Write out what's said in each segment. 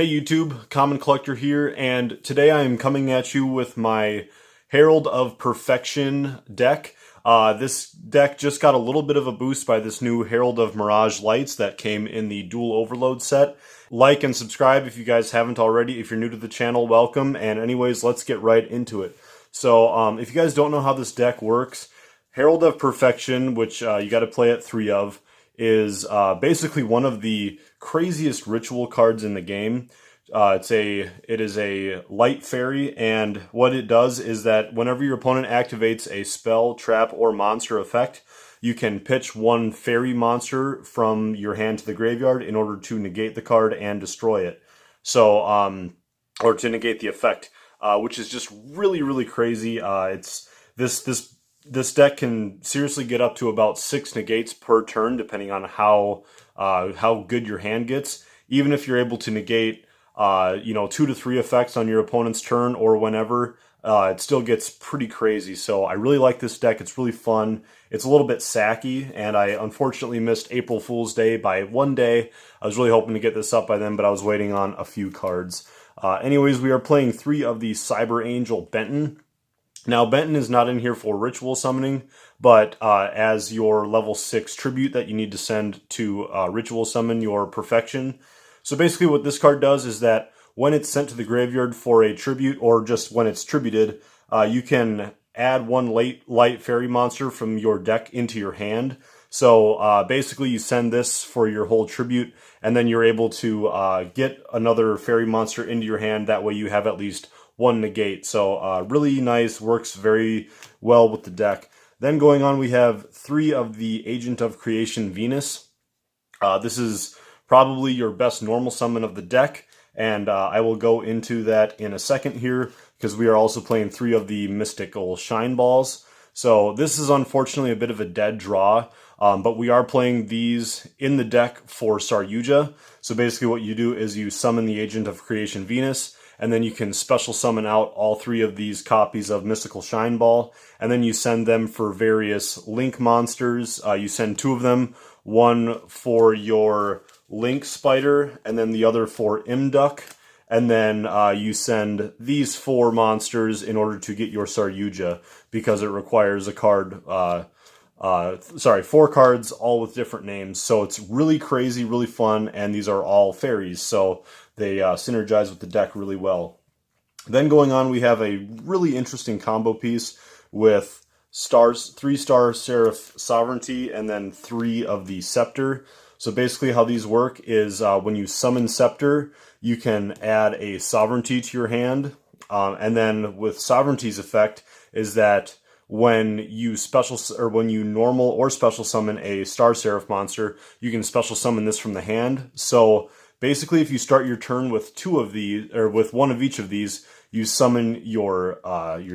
Hey YouTube, Common Collector here, and today I am coming at you with my Herald of Perfection deck. This deck just got a little bit of a boost by this new Herald of Mirage lights that came in the Duel Overload set. Like and subscribe if you guys haven't already. If you're new to the channel, welcome, and anyways, let's get right into it. So, if you guys don't know how this deck works, Herald of Perfection, which you got to play at 3 of, is basically one of the craziest ritual cards in the game. It is a light fairy, and what it does is that whenever your opponent activates a spell, trap, or monster effect, you can pitch one fairy monster from your hand to the graveyard in order to negate the card and destroy it. So, or to negate the effect, which is just really crazy. This deck can seriously get up to about 6 negates per turn, depending on how good your hand gets. Even if you're able to negate, 2 to 3 effects on your opponent's turn or whenever, it still gets pretty crazy. So I really like this deck. It's really fun. It's a little bit sacky, and I unfortunately missed April Fool's Day by 1 day. I was really hoping to get this up by then, but I was waiting on a few cards. Anyways, we are playing 3 of the Cyber Angel Benton. Now, Benton is not in here for ritual summoning, but as your level 6 tribute that you need to send to ritual summon your Perfection. So basically what this card does is that when it's sent to the graveyard for a tribute, or just when it's tributed, you can add one light fairy monster from your deck into your hand. So basically you send this for your whole tribute, and then you're able to get another fairy monster into your hand. That way you have at least one negate. So really nice, works very well with the deck. Then going on, we have 3 of the Agent of Creation Venus. This is probably your best normal summon of the deck, and I will go into that in a second here, because we are also playing 3 of the Mystical Shine Balls. So this is unfortunately a bit of a dead draw, but we are playing these in the deck for Saryuja. So basically what you do is you summon the Agent of Creation Venus, and then you can special summon out all 3 of these copies of Mystical Shine Ball, and then you send them for various Link monsters. You send 2 of them, one for your Link Spider, and then the other for Imduck, and then you send these 4 monsters in order to get your Saryuja, because it requires a card, 4 cards, all with different names. So it's really crazy, really fun, and these are all fairies, so they synergize with the deck really well. Then going on, we have a really interesting combo piece with 3-star Seraph Sovereignty and then 3 of the Scepter. So basically how these work is when you summon Scepter, you can add a Sovereignty to your hand, and then with Sovereignty's effect is that when you normal or special summon a Star Seraph monster, you can special summon this from the hand. So basically, if you start your turn with 2 of these, or with 1 of each of these, you summon your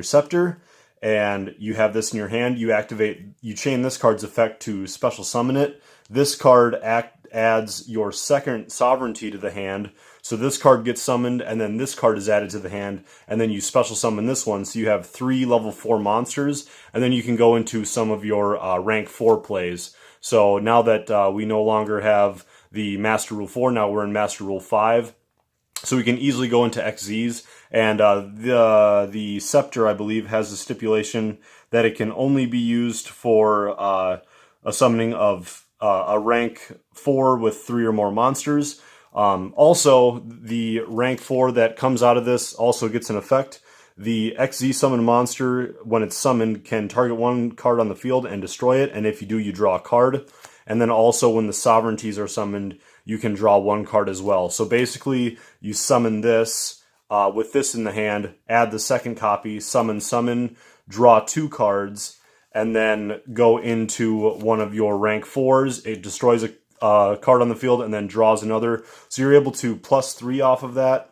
Scepter, and you have this in your hand. You chain this card's effect to special summon it. This card adds your second Sovereignty to the hand, so this card gets summoned, and then this card is added to the hand, and then you special summon this one, so you have 3 level 4 monsters, and then you can go into some of your rank 4 plays. So now that we no longer have the Master Rule 4, now we're in Master Rule 5, so we can easily go into XZs, and the Scepter, I believe, has a stipulation that it can only be used for a summoning of a rank 4 with 3 or more monsters. Also, the rank 4 that comes out of this also gets an effect. The XZ summon monster, when it's summoned, can target 1 card on the field and destroy it, and if you do, you draw a card. And then also when the Sovereignties are summoned, you can draw 1 card as well. So basically, you summon this with this in the hand, add the second copy, summon, draw 2 cards, and then go into one of your rank 4s. It destroys a card on the field and then draws another. So you're able to +3 off of that,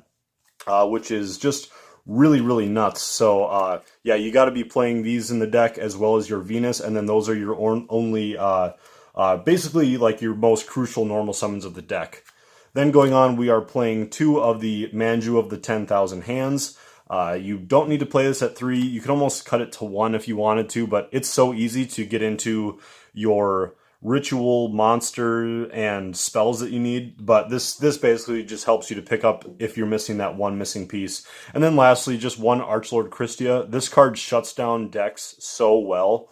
which is just really nuts. So yeah, you got to be playing these in the deck as well as your Venus, and then those are your only basically like your most crucial normal summons of the deck. Then going on, we are playing 2 of the Manju of the 10,000 Hands. You don't need to play this at 3. You can almost cut it to 1 if you wanted to, but it's so easy to get into your ritual, monster, and spells that you need, but this basically just helps you to pick up if you're missing that one missing piece. And then lastly, just one Archlord Christia. This card shuts down decks so well.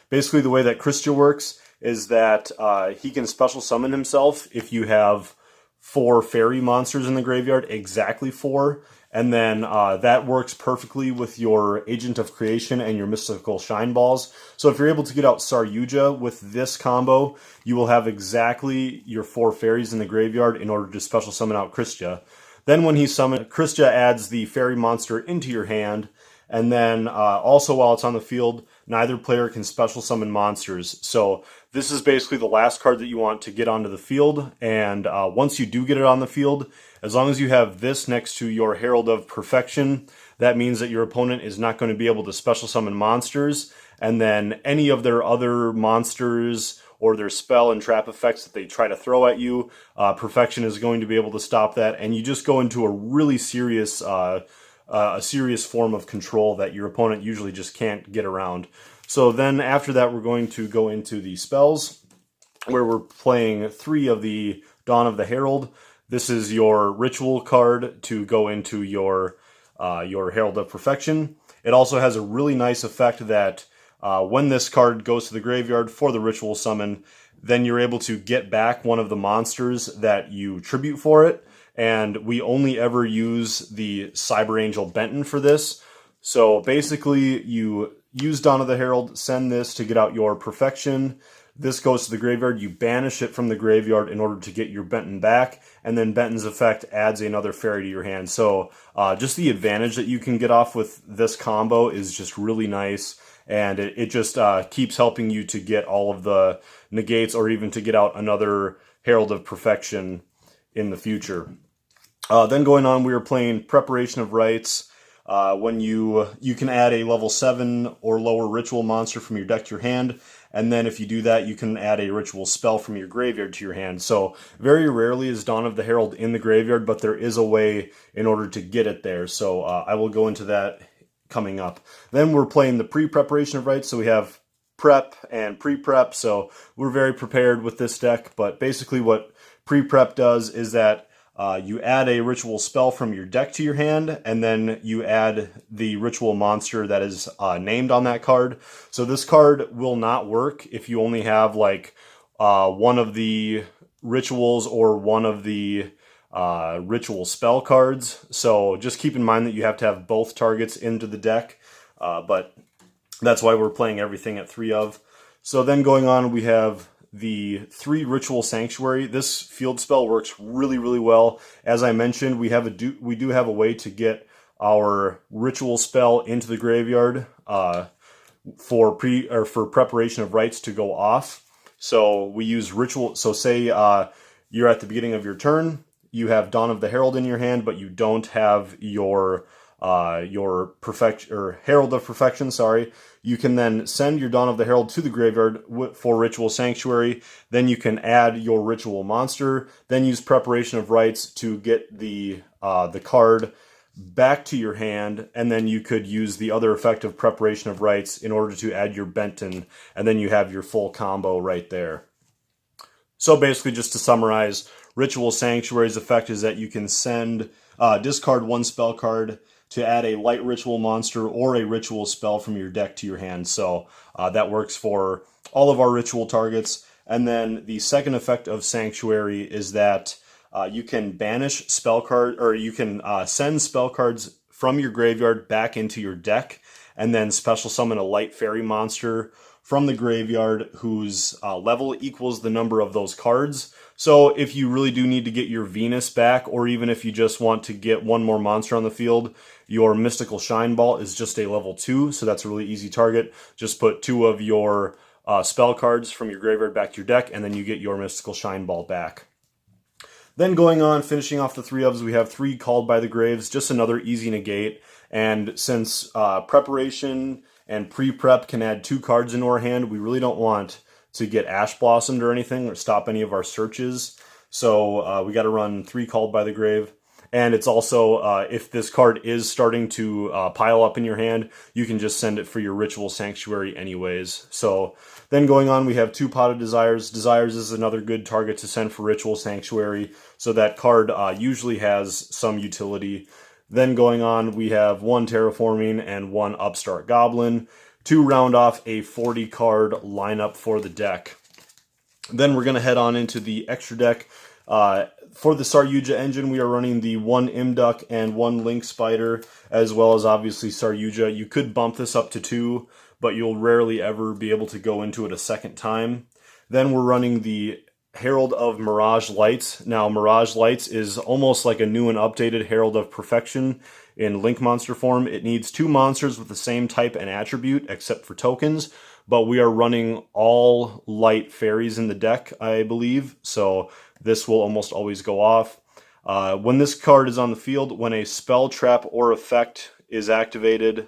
Basically, the way that Christia works is that he can special summon himself if you have 4 fairy monsters in the graveyard, exactly 4. And then that works perfectly with your Agent of Creation and your Mystical Shine Balls. So if you're able to get out Saryuja with this combo, you will have exactly your 4 fairies in the graveyard in order to special summon out Christia. Then when he's summoned, Christia adds the fairy monster into your hand. And then also while it's on the field, neither player can special summon monsters. So this is basically the last card that you want to get onto the field. And once you do get it on the field, as long as you have this next to your Herald of Perfection, that means that your opponent is not going to be able to special summon monsters. And then any of their other monsters or their spell and trap effects that they try to throw at you, Perfection is going to be able to stop that. And you just go into a really serious form of control that your opponent usually just can't get around. So then after that, we're going to go into the spells, where we're playing 3 of the Dawn of the Herald. This is your ritual card to go into your Herald of Perfection. It also has a really nice effect that when this card goes to the graveyard for the ritual summon, then you're able to get back one of the monsters that you tribute for it. And we only ever use the Cyber Angel Benton for this. So basically, you use Dawn of the Herald, send this to get out your Perfection. This goes to the graveyard. You banish it from the graveyard in order to get your Benton back. And then Benton's effect adds another fairy to your hand. So just the advantage that you can get off with this combo is just really nice. And it just keeps helping you to get all of the negates or even to get out another Herald of Perfection in the future. Then going on, we were playing Preparation of Rites. When you can add a level 7 or lower ritual monster from your deck to your hand, and then if you do that, you can add a ritual spell from your graveyard to your hand. So very rarely is Dawn of the Herald in the graveyard, but there is a way in order to get it there. So I will go into that coming up. Then we're playing the Pre-Preparation of Rites, so we have prep and pre-prep, so we're very prepared with this deck. But basically what pre-prep does is that you add a ritual spell from your deck to your hand, and then you add the ritual monster that is named on that card. So this card will not work if you only have like one of the rituals or one of the ritual spell cards. So just keep in mind that you have to have both targets into the deck, but that's why we're playing everything at 3 of. So then going on, we have the 3 Ritual Sanctuary. This field spell works really, really well. As I mentioned, we do have a way to get our ritual spell into the graveyard for Preparation of Rites to go off. So we use ritual. So say you're at the beginning of your turn, you have Dawn of the Herald in your hand, but you don't have your Perfection or Herald of Perfection, sorry. You can then send your Dawn of the Herald to the graveyard for Ritual Sanctuary. Then you can add your ritual monster, then use Preparation of Rites to get the card back to your hand, and then you could use the other effect of Preparation of Rites in order to add your Benton, and then you have your full combo right there. So basically, just to summarize, Ritual Sanctuary's effect is that you can send discard 1 spell card to add a light ritual monster or a ritual spell from your deck to your hand. So that works for all of our ritual targets. And then the second effect of Sanctuary is that you can banish spell card, or you can send spell cards from your graveyard back into your deck, and then special summon a light fairy monster from the graveyard whose level equals the number of those cards. So if you really do need to get your Venus back, or even if you just want to get one more monster on the field, your Mystical Shine Ball is just a level 2, so that's a really easy target. Just put 2 of your spell cards from your graveyard back to your deck, and then you get your Mystical Shine Ball back. Then going on, finishing off the 3 ofs, we have 3 Called by the Graves, just another easy negate. And since Preparation and Pre-Prep can add 2 cards into our hand, we really don't want to get Ash Blossomed or anything, or stop any of our searches. So we got to run 3 Called by the Grave. And it's also, if this card is starting to pile up in your hand, you can just send it for your Ritual Sanctuary anyways. So then going on, we have 2 Pot of Desires. Desires is another good target to send for Ritual Sanctuary, so that card usually has some utility. Then going on, we have 1 Terraforming and 1 Upstart Goblin to round off a 40 card lineup for the deck. Then we're going to head on into the extra deck. For the Saryuja engine, we are running the 1 Imduck and 1 Link Spider, as well as obviously Saryuja. You could bump this up to 2, but you'll rarely ever be able to go into it a second time. Then we're running the Herald of Mirage Lights. Now, Mirage Lights is almost like a new and updated Herald of Perfection in Link monster form. It needs 2 monsters with the same type and attribute, except for tokens, but we are running all light fairies in the deck, I believe, so this will almost always go off. When this card is on the field, when a spell, trap, or effect is activated,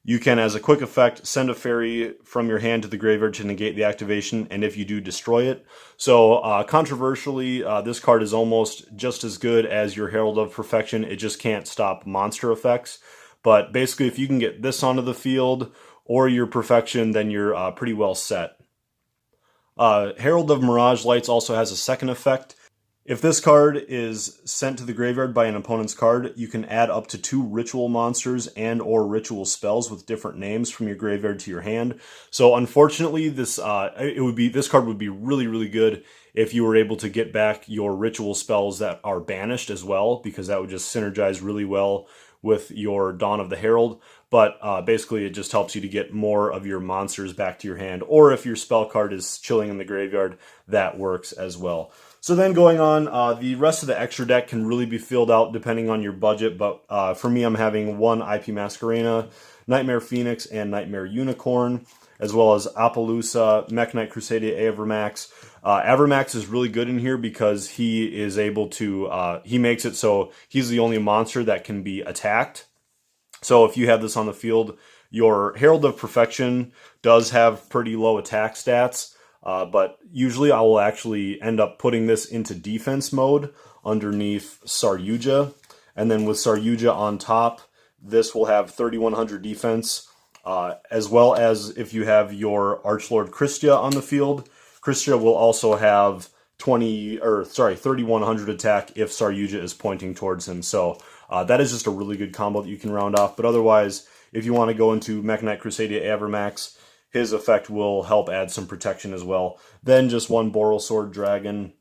you can, as a quick effect, send a fairy from your hand to the graveyard to negate the activation, and if you do, destroy it. So, controversially, this card is almost just as good as your Herald of Perfection. It just can't stop monster effects. But basically, if you can get this onto the field, or your Perfection, then you're pretty well set. Herald of Mirage Lights also has a second effect. If this card is sent to the graveyard by an opponent's card, you can add up to 2 ritual monsters and or ritual spells with different names from your graveyard to your hand. So unfortunately, this card would be really, really good if you were able to get back your ritual spells that are banished as well, because that would just synergize really well with your Dawn of the Herald. But basically, it just helps you to get more of your monsters back to your hand. Or if your spell card is chilling in the graveyard, that works as well. So then going on, the rest of the extra deck can really be filled out depending on your budget, but for me, I'm having 1 IP Masquerena, Nightmare Phoenix, and Nightmare Unicorn, as well as Appaloosa, Mech Knight Crusadia Avermax. Avermax is really good in here because he is able to, he makes it so he's the only monster that can be attacked. So if you have this on the field, your Herald of Perfection does have pretty low attack stats, but usually I will actually end up putting this into defense mode underneath Saryuja. And then with Saryuja on top, this will have 3100 defense, as well as if you have your Archlord Christia on the field. Christia will also have 3100 attack if Saryuja is pointing towards him. So that is just a really good combo that you can round off. But otherwise, if you want to go into Mech Knight Crusadia Avermax, his effect will help add some protection as well. Then just 1 Boral Sword Dragon.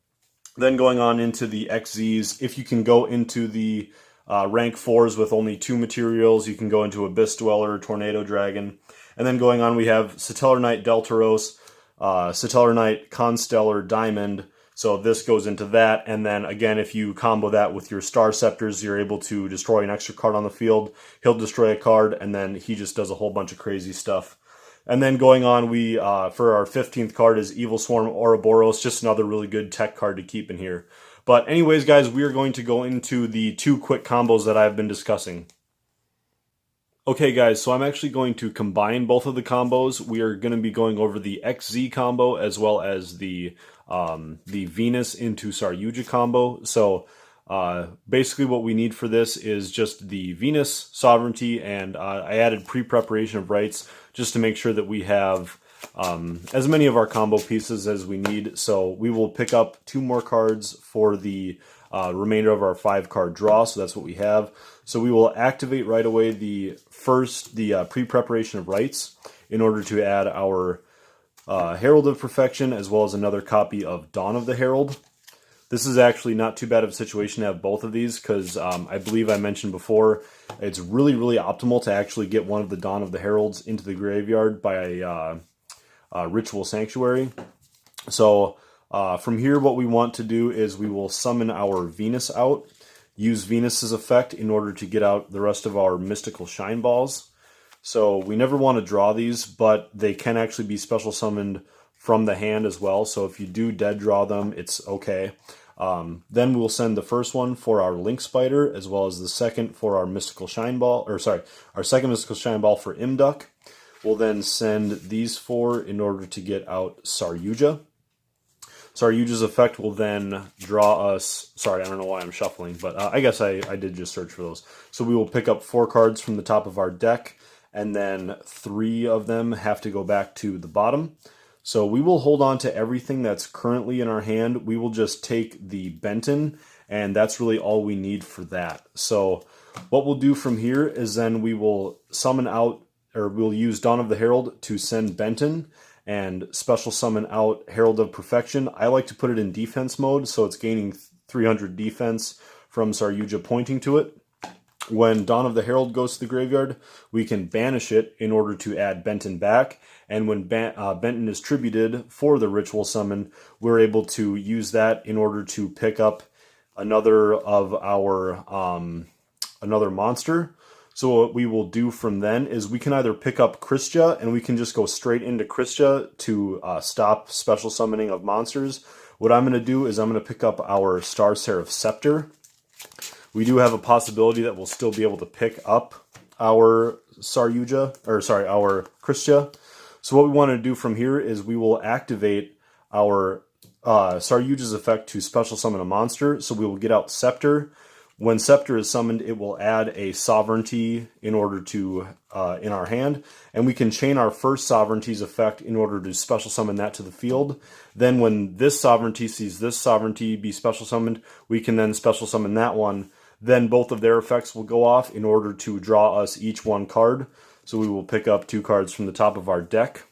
Then going on into the XZs, if you can go into the rank 4s with only 2 materials, you can go into Abyss Dweller, Tornado Dragon. And then going on, we have Satellar Knight Deltaros, Satellar Knight Constellar Diamond. So this goes into that, and then again, if you combo that with your Star Scepters, you're able to destroy an extra card on the field. He'll destroy a card, and then he just does a whole bunch of crazy stuff. And then going on, we for our 15th card is Evil Swarm Ouroboros, just another really good tech card to keep in here. But anyways, guys, we are going to go into the 2 quick combos that I've been discussing. Okay, guys, so I'm actually going to combine both of the combos. We are going to be going over the XZ combo as well as the Venus into Saryuja combo. So basically what we need for this is just the Venus Sovereignty, and I added pre-preparation of rights just to make sure that we have as many of our combo pieces as we need. So we will pick up 2 more cards for the remainder of our 5-card draw, so that's what we have. So we will activate right away the pre-preparation of rights in order to add our Herald of Perfection, as well as another copy of Dawn of the Herald. This is actually not too bad of a situation to have both of these, because I believe I mentioned before, it's really, really optimal to actually get one of the Dawn of the Heralds into the graveyard by a Ritual Sanctuary. So from here, what we want to do is we will summon our Venus out, use Venus's effect in order to get out the rest of our Mystical Shine Balls. So we never want to draw these, but they can actually be special summoned from the hand as well. So if you do dead draw them, it's okay. Then we'll send the first one for our Link Spider, as well as the second for our Mystical Shine Ball, our second Mystical Shine Ball for Imduck. We'll then send these 4 in order to get out Saryuja. Saryuja's effect will then draw us... Sorry, I don't know why I'm shuffling, but I guess I did just search for those. So we will pick up 4 cards from the top of our deck, and then 3 of them have to go back to the bottom. So we will hold on to everything that's currently in our hand. We will just take the Benton, and that's really all we need for that. So what we'll do from here is then we will summon out, or we'll use Dawn of the Herald to send Benton, and special summon out Herald of Perfection. I like to put it in defense mode, so it's gaining 300 defense from Saryuja pointing to it. When Dawn of the Herald goes to the graveyard, we can banish it in order to add Benton back, and when Benton is tributed for the ritual summon, we're able to use that in order to pick up another of our another monster. So what we will do from then is we can either pick up Kristya, and we can just go straight into Kristya to stop special summoning of monsters. What I'm going to do is I'm going to pick up our Star Seraph Scepter. We do have a possibility that we'll still be able to pick up our Saryuja, or sorry, our Kristya. So what we want to do from here is we will activate our Saryuja's effect to special summon a monster. So we will get out Scepter. When Scepter is summoned, it will add a Sovereignty in order to in our hand, and we can chain our first Sovereignty's effect in order to special summon that to the field. Then when this Sovereignty sees this Sovereignty be special summoned, we can then special summon that one. Then both of their effects will go off in order to draw us each 1 card. So we will pick up 2 cards from the top of our deck.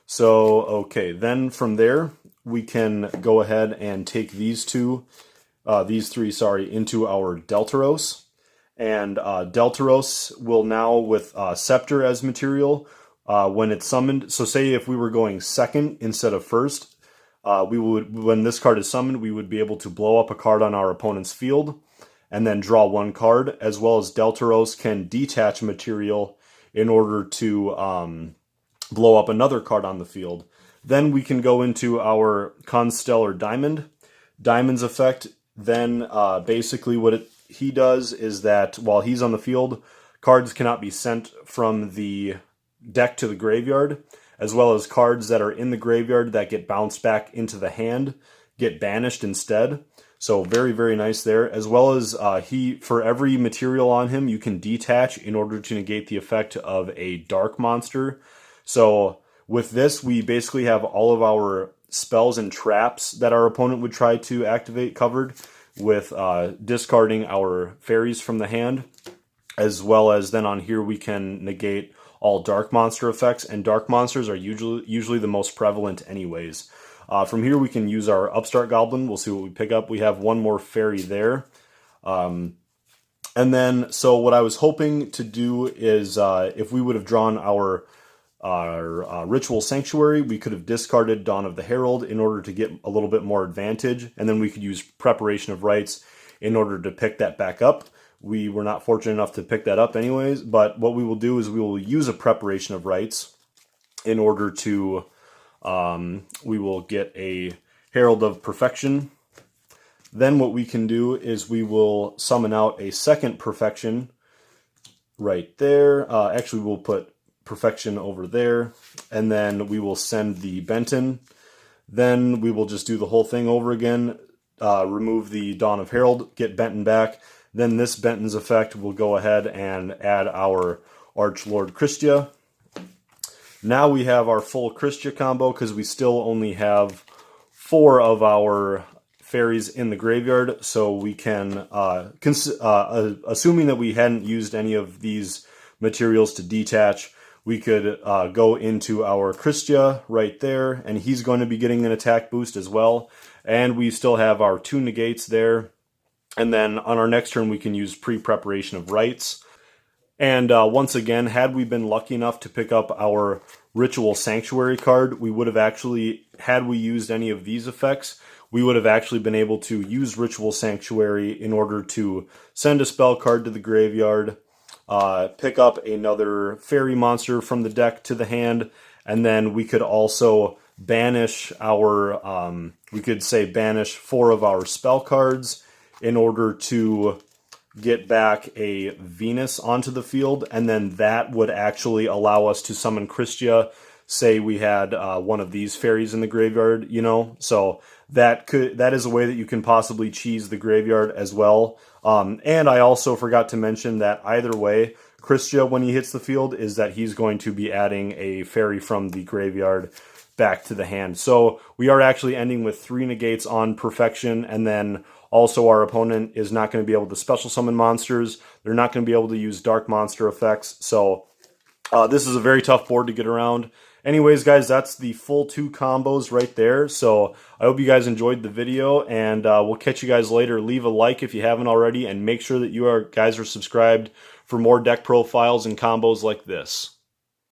So, okay, then from there, we can go ahead and take these 3, into our Deltaros. And Deltaros will now, with Scepter as material, when it's summoned, so say if we were going second instead of first, when this card is summoned, we would be able to blow up a card on our opponent's field, and then draw 1 card, as well as Deltaros can detach material in order to blow up another card on the field. Then we can go into our Constellar Diamond. Diamond's effect, then basically what he does is that while he's on the field, cards cannot be sent from the deck to the graveyard, as well as cards that are in the graveyard that get bounced back into the hand get banished instead. So very, very nice there. As well as for every material on him, you can detach in order to negate the effect of a dark monster. So with this, we basically have all of our spells and traps that our opponent would try to activate covered, with discarding our fairies from the hand, as well as then on here we can negate all dark monster effects, and dark monsters are usually the most prevalent anyways. From here we can use our Upstart Goblin. We'll see what we pick up. We have 1 more fairy there. And then, so what I was hoping to do is, if we would have drawn our Ritual Sanctuary, we could have discarded Dawn of the Herald in order to get a little bit more advantage, and then we could use Preparation of Rites in order to pick that back up. We were not fortunate enough to pick that up anyways, but what we will do is we will use a Preparation of Rites in order to, we will get a Herald of Perfection. Then what we can do is we will summon out a second Perfection right there. Actually, we'll put Perfection over there, and then we will send the Benton. Then we will just do the whole thing over again, remove the Dawn of Herald, get Benton back. Then this Benton's effect will go ahead and add our Archlord Kristya. Now we have our full Kristya combo, because we still only have 4 of our fairies in the graveyard, so we can, assuming that we hadn't used any of these materials to detach, we could go into our Kristya right there, and he's going to be getting an attack boost as well. And we still have our 2 negates there. And then on our next turn, we can use Pre-Preparation of Rites. And once again, had we been lucky enough to pick up our Ritual Sanctuary card, we would have actually, had we used any of these effects, we would have actually been able to use Ritual Sanctuary in order to send a spell card to the graveyard, pick up another fairy monster from the deck to the hand, and then we could also banish our, we could say banish 4 of our spell cards in order to get back a Venus onto the field, and then that would actually allow us to summon Kristya, say we had one of these fairies in the graveyard, you know. So that is a way that you can possibly cheese the graveyard as well. And I also forgot to mention that either way, Christia, when he hits the field, is that he's going to be adding a fairy from the graveyard back to the hand. So we are actually ending with 3 negates on Perfection, and then also our opponent is not going to be able to special summon monsters. They're not going to be able to use dark monster effects. So this is a very tough board to get around. Anyways, guys, that's the full 2 combos right there. So I hope you guys enjoyed the video, and we'll catch you guys later. Leave a like if you haven't already, and make sure that you guys are subscribed for more deck profiles and combos like this.